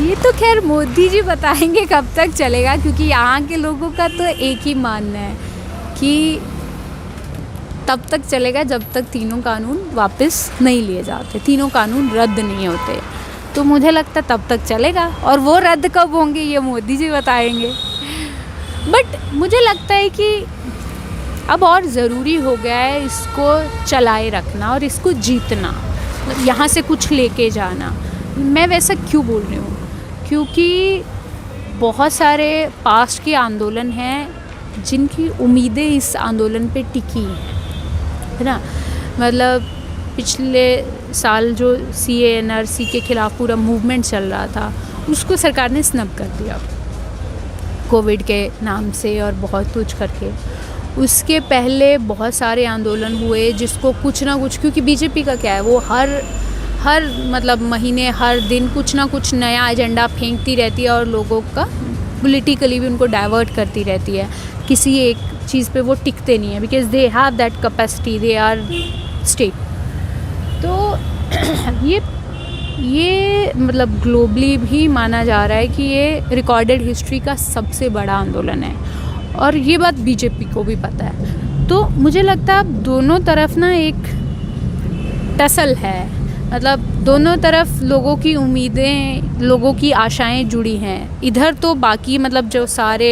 ये तो खैर मोदी जी बताएंगे कब तक चलेगा, क्योंकि यहाँ के लोगों का तो एक ही मानना है कि तब तक चलेगा जब तक तीनों कानून वापस नहीं लिए जाते, तीनों कानून रद्द नहीं होते। तो मुझे लगता है तब तक चलेगा, और वो रद्द कब होंगे ये मोदी जी बताएंगे। बट मुझे लगता है कि अब और ज़रूरी हो गया है इसको चलाए रखना और इसको जीतना, यहाँ से कुछ लेके जाना। मैं वैसा क्यों बोल रही हूँ, क्योंकि बहुत सारे पास्ट के आंदोलन हैं जिनकी उम्मीदें इस आंदोलन पे टिकी हैं, है ना। मतलब पिछले साल जो CA/NRC के ख़िलाफ़ पूरा मूवमेंट चल रहा था, उसको सरकार ने स्नब कर दिया कोविड के नाम से और बहुत कुछ करके। उसके पहले बहुत सारे आंदोलन हुए जिसको कुछ ना कुछ, क्योंकि बीजेपी का क्या है, वो हर मतलब महीने हर दिन कुछ ना कुछ नया एजेंडा फेंकती रहती है और लोगों का पॉलिटिकली भी उनको डाइवर्ट करती रहती है। किसी एक चीज़ पे वो टिकते नहीं है, because they have that capacity, they are state. तो ये मतलब ग्लोबली भी माना जा रहा है कि ये रिकॉर्डेड हिस्ट्री का सबसे बड़ा आंदोलन है, और ये बात बीजेपी को भी पता है। तो मुझे लगता है अब दोनों तरफ ना एक टसल है, मतलब दोनों तरफ लोगों की उम्मीदें, लोगों की आशाएं जुड़ी हैं। इधर तो बाकी मतलब जो सारे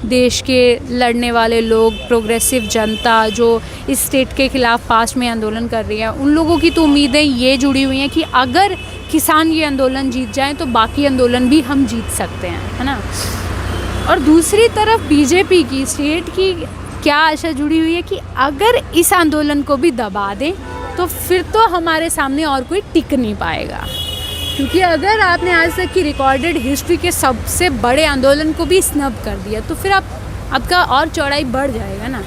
देश के लड़ने वाले लोग, प्रोग्रेसिव जनता जो इस स्टेट के ख़िलाफ़ पास्ट में आंदोलन कर रही है, उन लोगों की तो उम्मीदें ये जुड़ी हुई हैं कि अगर किसान ये आंदोलन जीत जाएं तो बाकी आंदोलन भी हम जीत सकते हैं, है ना। और दूसरी तरफ बीजेपी की, स्टेट की क्या आशा जुड़ी हुई है कि अगर इस आंदोलन को भी दबा दें तो फिर तो हमारे सामने और कोई टिक नहीं पाएगा। क्योंकि अगर आपने आज तक की रिकॉर्डेड हिस्ट्री के सबसे बड़े आंदोलन को भी स्नब कर दिया तो फिर आपका और चौड़ाई बढ़ जाएगा ना,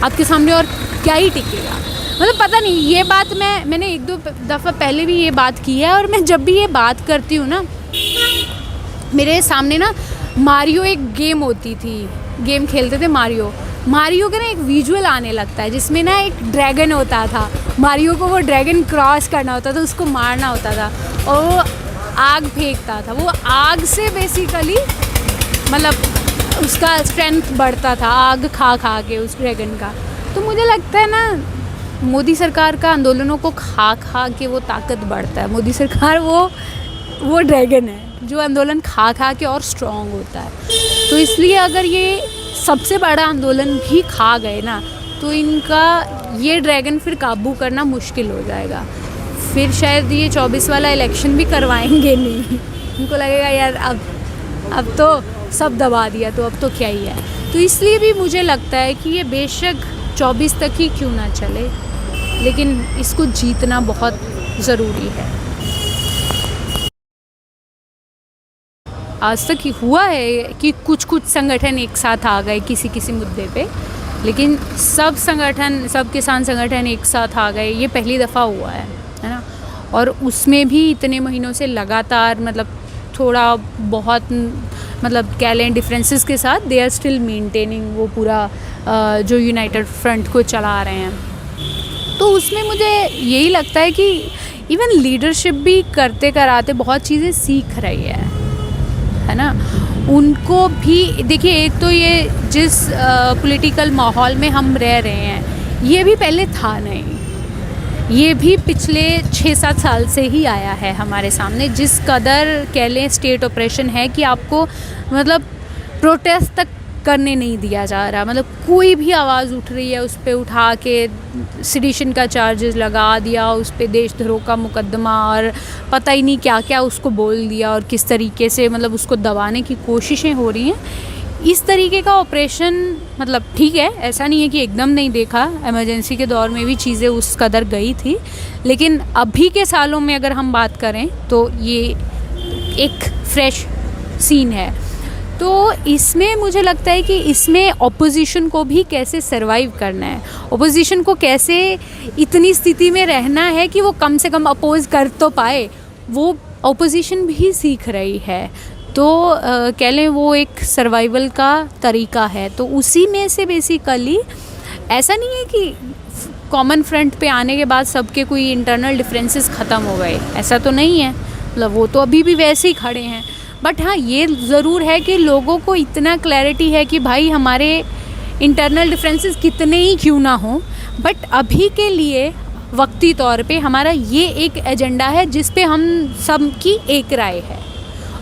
आपके सामने और क्या ही टिकेगा। मतलब पता नहीं, ये बात मैंने 1-2 दफ़ा पहले भी ये बात की है, और मैं जब भी ये बात करती हूँ ना, मेरे सामने ना मारियो एक गेम होती थी, गेम खेलते थे मारियो का ना एक विजुअल आने लगता है जिसमें ना एक ड्रैगन होता था, मारियो को वो ड्रैगन क्रॉस करना होता था, उसको मारना होता था, और वो आग फेंकता था। वो आग से बेसिकली मतलब उसका स्ट्रेंथ बढ़ता था, आग खा के उस ड्रैगन का। तो मुझे लगता है ना मोदी सरकार का आंदोलनों को खा के वो ताकत बढ़ता है। मोदी सरकार वो ड्रैगन है जो आंदोलन खा के और स्ट्रॉन्ग होता है। तो इसलिए अगर ये सबसे बड़ा आंदोलन भी खा गए ना तो इनका ये ड्रैगन फिर काबू करना मुश्किल हो जाएगा। फिर शायद ये 24 वाला इलेक्शन भी करवाएंगे नहीं, उनको लगेगा यार अब तो सब दबा दिया तो अब तो क्या ही है। तो इसलिए भी मुझे लगता है कि ये बेशक 24 तक ही क्यों ना चले, लेकिन इसको जीतना बहुत ज़रूरी है। आज तक हुआ है कि कुछ संगठन एक साथ आ गए किसी मुद्दे पे, लेकिन सब किसान संगठन एक साथ आ गए, ये पहली दफ़ा हुआ है ना। और उसमें भी इतने महीनों से लगातार मतलब थोड़ा बहुत मतलब कह लें डिफरेंसेस के साथ दे आर स्टिल मेंटेनिंग वो पूरा जो यूनाइटेड फ्रंट को चला रहे हैं। तो उसमें मुझे यही लगता है कि इवन लीडरशिप भी करते कराते बहुत चीज़ें सीख रही है ना। उनको भी देखिए, एक तो ये जिस पॉलिटिकल माहौल में हम रह रहे हैं ये भी पहले था नहीं, ये भी पिछले 6-7 साल से ही आया है हमारे सामने। जिस कदर कह लें स्टेट ऑपरेशन है कि आपको मतलब प्रोटेस्ट तक करने नहीं दिया जा रहा, मतलब कोई भी आवाज़ उठ रही है उस पर उठा के सेडिशन का चार्जेस लगा दिया, उस पर देशद्रोह का मुकदमा और पता ही नहीं क्या क्या उसको बोल दिया, और किस तरीके से मतलब उसको दबाने की कोशिशें हो रही हैं। इस तरीके का ऑपरेशन मतलब ठीक है, ऐसा नहीं है कि एकदम नहीं देखा, इमरजेंसी के दौर में भी चीज़ें उस कदर गई थी, लेकिन अभी के सालों में अगर हम बात करें तो ये एक फ्रेश सीन है। तो इसमें मुझे लगता है कि इसमें ऑपोजिशन को भी कैसे सरवाइव करना है, ऑपोजिशन को कैसे इतनी स्थिति में रहना है कि वो कम से कम अपोज़ कर तो पाए, वो ऑपोजिशन भी सीख रही है। तो कह लें वो एक सर्वाइवल का तरीका है। तो उसी में से बेसिकली ऐसा नहीं है कि कॉमन फ्रंट पे आने के बाद सबके कोई इंटरनल डिफरेंसेस ख़त्म हो गए, ऐसा तो नहीं है। मतलब वो तो अभी भी वैसे ही खड़े हैं, बट हाँ ये ज़रूर है कि लोगों को इतना क्लैरिटी है कि भाई हमारे इंटरनल डिफरेंसेस कितने ही क्यों ना हो, बट अभी के लिए वक्ती तौर पे हमारा ये एक एजेंडा है जिस पे हम सब की एक राय है,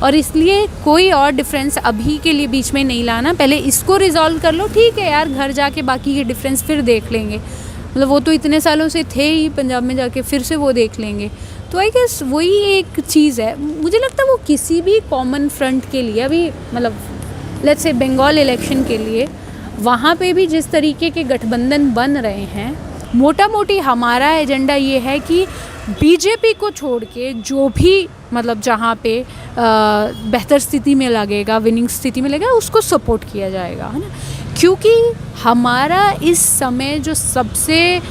और इसलिए कोई और डिफरेंस अभी के लिए बीच में नहीं लाना। पहले इसको रिजॉल्व कर लो, ठीक है यार, घर जाके बाकी के डिफरेंस फिर देख लेंगे, मतलब वो तो इतने सालों से थे ही, पंजाब में जाके फिर से वो देख लेंगे। तो आई गेस वही एक चीज़ है। मुझे लगता है वो किसी भी कॉमन फ्रंट के लिए अभी, मतलब लेट्स से बंगाल इलेक्शन के लिए वहाँ पे भी जिस तरीके के गठबंधन बन रहे हैं, मोटा मोटी हमारा एजेंडा ये है कि बीजेपी को छोड़ के जो भी मतलब जहाँ पे बेहतर स्थिति में लगेगा, विनिंग स्थिति में लगेगा, उसको सपोर्ट किया जाएगा, है ना। क्योंकि हमारा इस समय जो सबसे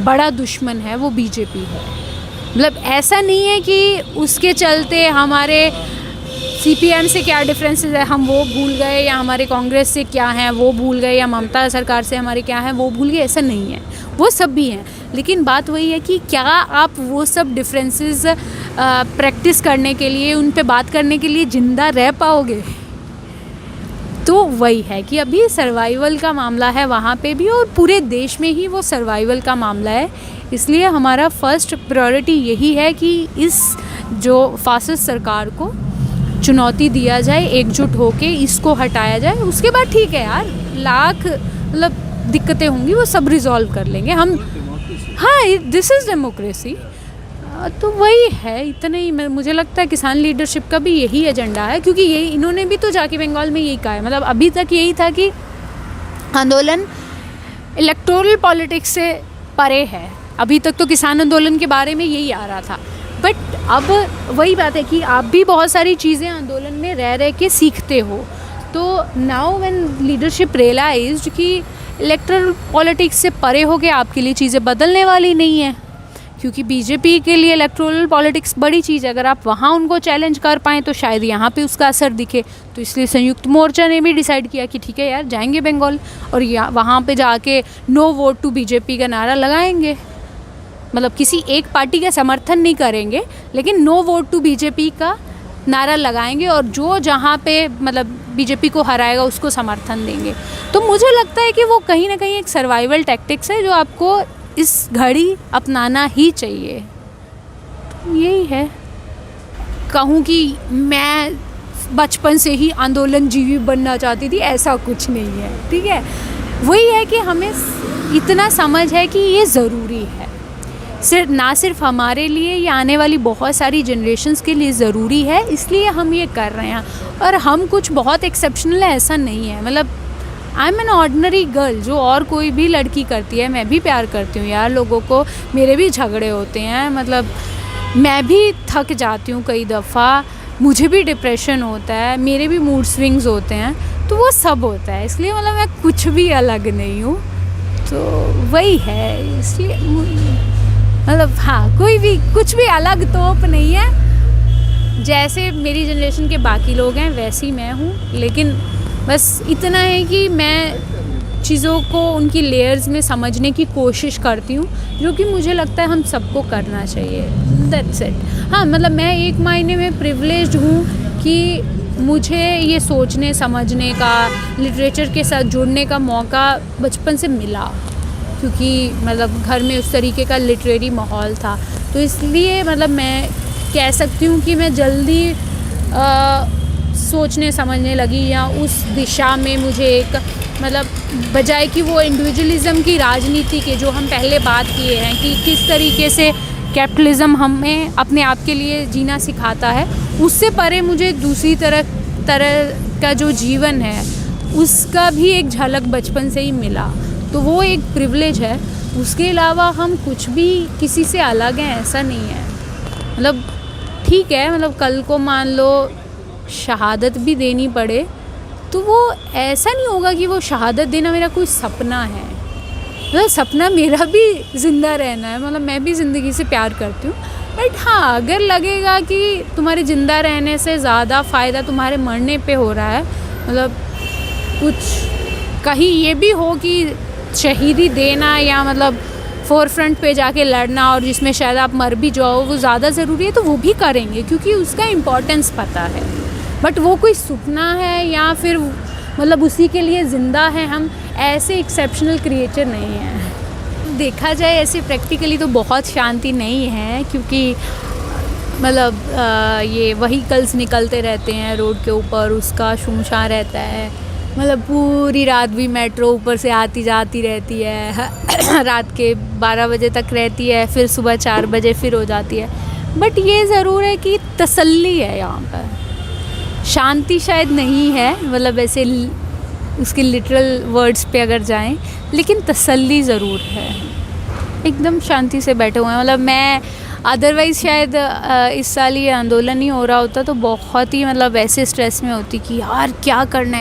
बड़ा दुश्मन है वो बीजेपी है। मतलब ऐसा नहीं है कि उसके चलते हमारे सीपीएम से क्या डिफरेंसेस है हम वो भूल गए, या हमारे कांग्रेस से क्या है वो भूल गए, या ममता सरकार से हमारे क्या है वो भूल गए, ऐसा नहीं है, वो सब भी हैं। लेकिन बात वही है कि क्या आप वो सब डिफरेंसेस प्रैक्टिस करने के लिए, उन पे बात करने के लिए ज़िंदा रह पाओगे। तो वही है कि अभी सर्वाइवल का मामला है वहाँ पे भी, और पूरे देश में ही वो सर्वाइवल का मामला है। इसलिए हमारा फर्स्ट प्रायोरिटी यही है कि इस जो फासिस्ट सरकार को चुनौती दिया जाए, एकजुट होके इसको हटाया जाए। उसके बाद ठीक है यार, लाख मतलब दिक्कतें होंगी, वो सब रिजॉल्व कर लेंगे हम। हाँ, दिस इज़ डेमोक्रेसी। तो वही है, इतना ही। मुझे लगता है किसान लीडरशिप का भी यही एजेंडा है, क्योंकि यही इन्होंने भी तो जाके बंगाल में यही कहा है। मतलब अभी तक यही था कि आंदोलन इलेक्टोरल पॉलिटिक्स से परे है, अभी तक तो किसान आंदोलन के बारे में यही आ रहा था। बट अब वही बात है कि आप भी बहुत सारी चीज़ें आंदोलन में रह रह के सीखते हो। तो नाउ व्हेन लीडरशिप रियलाइज्ड कि इलेक्टोरल पॉलिटिक्स से परे हो के आपके लिए चीज़ें बदलने वाली नहीं है, क्योंकि बीजेपी के लिए इलेक्टोरल पॉलिटिक्स बड़ी चीज़ है। अगर आप वहाँ उनको चैलेंज कर पाएँ तो शायद यहाँ पे उसका असर दिखे। तो इसलिए संयुक्त मोर्चा ने भी डिसाइड किया कि ठीक है यार, जाएंगे बंगाल और वहाँ पे जाके नो वोट टू बीजेपी का नारा लगाएंगे। मतलब किसी एक पार्टी का समर्थन नहीं करेंगे, लेकिन नो वोट टू बीजेपी का नारा लगाएंगे, और जो जहाँ पे मतलब बीजेपी को हराएगा उसको समर्थन देंगे। तो मुझे लगता है कि वो कहीं ना कहीं एक सर्वाइवल टैक्टिक्स है जो आपको इस घड़ी अपनाना ही चाहिए। तो यही है। कहूँ कि मैं बचपन से ही आंदोलन जीवी बनना चाहती थी, ऐसा कुछ नहीं है, ठीक है। वही है कि हमें इतना समझ है कि ये ज़रूरी है, सिर्फ हमारे लिए, ये आने वाली बहुत सारी जनरेशन्स के लिए ज़रूरी है, इसलिए हम ये कर रहे हैं। और हम कुछ बहुत एक्सेप्शनल है ऐसा नहीं है। मतलब I am an ordinary girl, जो और कोई भी लड़की करती है। मैं भी प्यार करती हूँ यार लोगों को, मेरे भी झगड़े होते हैं, मतलब मैं भी थक जाती हूँ कई दफ़ा, मुझे भी डिप्रेशन होता है, मेरे भी मूड स्विंग्स होते हैं, तो वो सब होता है। इसलिए मतलब मैं कुछ भी अलग नहीं हूँ, तो वही है। इसलिए मतलब हाँ, कोई भी कुछ भी अलग तोप नहीं है। जैसे मेरी जनरेशन के बाकी लोग हैं वैसी मैं हूँ, लेकिन बस इतना है कि मैं चीज़ों को उनकी लेयर्स में समझने की कोशिश करती हूँ, जो कि मुझे लगता है हम सबको करना चाहिए। That's it. हाँ, मतलब मैं एक मायने में प्रिविलेज्ड हूँ कि मुझे ये सोचने समझने का, लिटरेचर के साथ जुड़ने का मौका बचपन से मिला, क्योंकि मतलब घर में उस तरीके का लिटरेरी माहौल था। तो इसलिए मतलब मैं कह सकती हूँ कि मैं जल्दी सोचने समझने लगी, या उस दिशा में मुझे एक मतलब बजाय कि वो इंडिविजुअलिज़म की राजनीति के जो हम पहले बात किए हैं कि किस तरीके से कैपिटलिज़म हमें अपने आप के लिए जीना सिखाता है, उससे परे मुझे दूसरी तरह का जो जीवन है उसका भी एक झलक बचपन से ही मिला। तो वो एक प्रिविलेज है। उसके अलावा हम कुछ भी किसी से अलग हैं ऐसा नहीं है। मतलब ठीक है, मतलब कल को मान लो शहादत भी देनी पड़े, तो वो ऐसा नहीं होगा कि वो शहादत देना मेरा कोई सपना है। मतलब सपना मेरा भी ज़िंदा रहना है, मतलब मैं भी ज़िंदगी से प्यार करती हूँ। बट हाँ, अगर लगेगा कि तुम्हारे ज़िंदा रहने से ज़्यादा फ़ायदा तुम्हारे मरने पे हो रहा है, मतलब कुछ कहीं ये भी हो कि शहीदी देना या मतलब फोर फ्रंट पे जाके लड़ना और जिसमें शायद आप मर भी जाओ, वो ज़्यादा ज़रूरी है, तो वो भी करेंगे क्योंकि उसका इम्पोर्टेंस पता है। बट वो कोई सपना है या फिर मतलब उसी के लिए ज़िंदा है हम, ऐसे एक्सेप्शनल क्रिएचर नहीं हैं। देखा जाए ऐसे प्रैक्टिकली तो बहुत शांति नहीं है, क्योंकि मतलब ये व्हीकल्स निकलते रहते हैं रोड के ऊपर, उसका शुमशान रहता है। मतलब पूरी रात भी मेट्रो ऊपर से आती जाती रहती है रात के 12 बजे तक रहती है, फिर सुबह 4 बजे फिर हो जाती है। बट ये ज़रूर है कि तसल्ली है यहाँ पर, शांति शायद नहीं है, मतलब ऐसे उसके लिटरल वर्ड्स पे अगर जाएं, लेकिन तसल्ली ज़रूर है। एकदम शांति से बैठे हुए हैं। मतलब मैं अदरवाइज़ शायद इस साल ये आंदोलन नहीं हो रहा होता तो बहुत ही मतलब ऐसे स्ट्रेस में होती कि यार क्या करना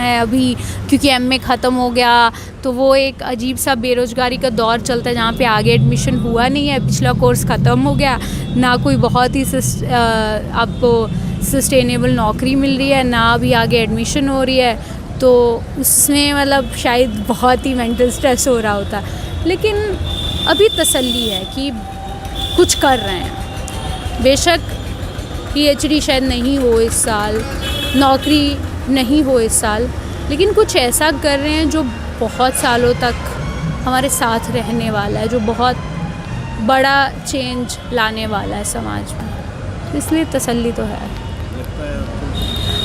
है अभी, क्योंकि एमए ख़त्म हो गया तो वो एक अजीब सा बेरोज़गारी का दौर चलता है जहाँ पे आगे एडमिशन हुआ नहीं है, पिछला कोर्स ख़त्म हो गया, ना कोई बहुत ही आपको सस्टेनेबल नौकरी मिल रही है, ना अभी आगे एडमिशन हो रही है, तो उसमें मतलब शायद बहुत ही मेंटल स्ट्रेस हो रहा होता। लेकिन अभी तसल्ली है कि कुछ कर रहे हैं। बेशक पीएचडी शायद नहीं हो इस साल, नौकरी नहीं हो इस साल, लेकिन कुछ ऐसा कर रहे हैं जो बहुत सालों तक हमारे साथ रहने वाला है, जो बहुत बड़ा चेंज लाने वाला है समाज में। इसलिए तसल्ली तो है।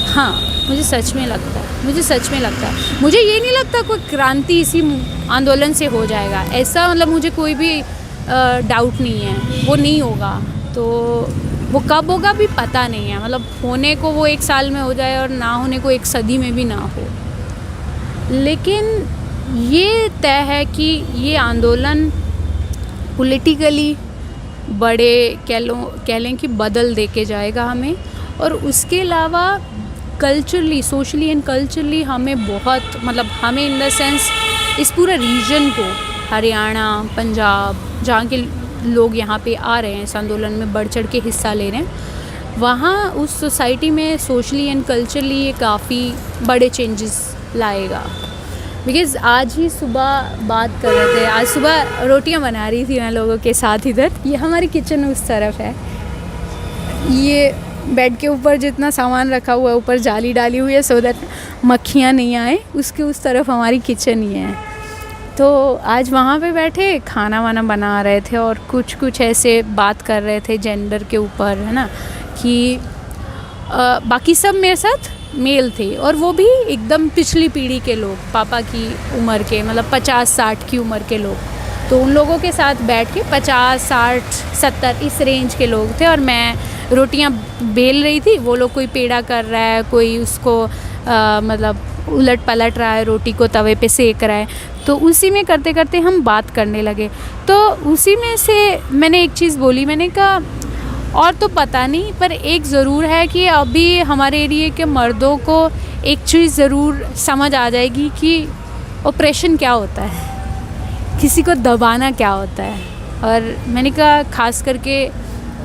हाँ, मुझे सच में लगता है। मुझे ये नहीं लगता कोई क्रांति इसी आंदोलन से हो जाएगा, ऐसा मतलब मुझे कोई भी डाउट नहीं है, वो नहीं होगा। तो वो कब होगा भी पता नहीं है, मतलब होने को वो 1 साल में हो जाए और ना होने को 1 सदी में भी ना हो। लेकिन ये तय है कि ये आंदोलन पॉलिटिकली बड़े कह लें कि बदल दे के जाएगा हमें, और उसके अलावा कल्चरली, सोशली एंड कल्चरली हमें बहुत मतलब हमें इन द सेंस इस पूरे रीजन को, हरियाणा, पंजाब, जहाँ के लोग यहाँ पे आ रहे हैं इस आंदोलन में बढ़ चढ़ के हिस्सा ले रहे हैं, वहाँ उस सोसाइटी में सोशली एंड कल्चरली ये काफ़ी बड़े चेंजेस लाएगा। बिकॉज़ आज ही सुबह बात कर रहे थे, आज सुबह रोटियां बना रही थी मैं लोगों के साथ इधर, ये हमारी किचन उस तरफ है, ये बेड के ऊपर जितना सामान रखा हुआ है ऊपर जाली डाली हुई है सो दैट मक्खियाँ नहीं आए, उसके उस तरफ हमारी किचन ही है। तो आज वहाँ पे बैठे खाना वाना बना रहे थे और कुछ ऐसे बात कर रहे थे जेंडर के ऊपर, है ना, कि बाकी सब मेरे साथ मेल थे और वो भी एकदम पिछली पीढ़ी के लोग, पापा की उम्र के, मतलब 50-60 की उम्र के लोग। तो उन लोगों के साथ बैठ के 50, 60, 70 इस रेंज के लोग थे और मैं रोटियां बेल रही थी, वो लोग कोई पेड़ा कर रहा है, कोई उसको मतलब उलट पलट रहा है, रोटी को तवे पे सेक रहा है। तो उसी में करते करते हम बात करने लगे। तो उसी में से मैंने एक चीज़ बोली, मैंने कहा और तो पता नहीं, पर एक ज़रूर है कि अभी हमारे एरिया के मर्दों को एक चीज़ ज़रूर समझ आ जाएगी कि ऑपरेशन क्या होता है, किसी को दबाना क्या होता है। और मैंने कहा ख़ास करके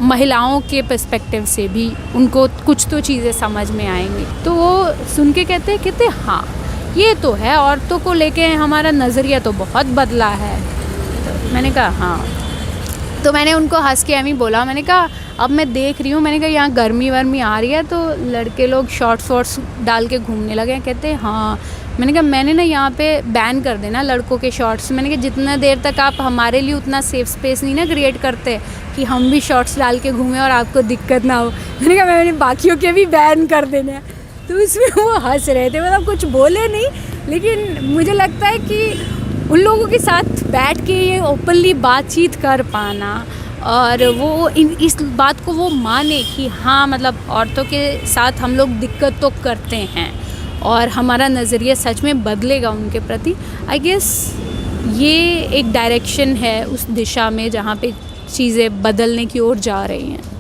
महिलाओं के पर्सपेक्टिव से भी उनको कुछ तो चीज़ें समझ में आएंगी। तो वो सुन के कहते हाँ ये तो है, औरतों को लेके हमारा नज़रिया तो बहुत बदला है। तो मैंने कहा हाँ, तो मैंने उनको हंस के एम ही बोला, मैंने कहा अब मैं देख रही हूँ, मैंने कहा यहाँ गर्मी वर्मी आ रही है तो लड़के लोग शॉर्ट्स डाल के घूमने लगे हैं। कहते हाँ, मैंने कहा मैंने ना यहाँ पे बैन कर देना लड़कों के शॉर्ट्स। मैंने कहा जितना देर तक आप हमारे लिए उतना सेफ स्पेस नहीं ना क्रिएट करते कि हम भी शॉर्ट्स डाल के घूमें और आपको दिक्कत ना हो, मैंने कहा मैंने बाकियों के भी बैन कर देने हैं। तो उसमें वो हंस रहे थे, मतलब कुछ बोले नहीं, लेकिन मुझे लगता है कि उन लोगों के साथ बैठ के ये ओपनली बातचीत कर पाना और वो इस बात को वो माने कि हाँ मतलब औरतों के साथ हम लोग दिक्कत तो करते हैं और हमारा नज़रिया सच में बदलेगा उनके प्रति। आई गेस ये एक डायरेक्शन है उस दिशा में जहाँ पे चीज़ें बदलने की ओर जा रही हैं।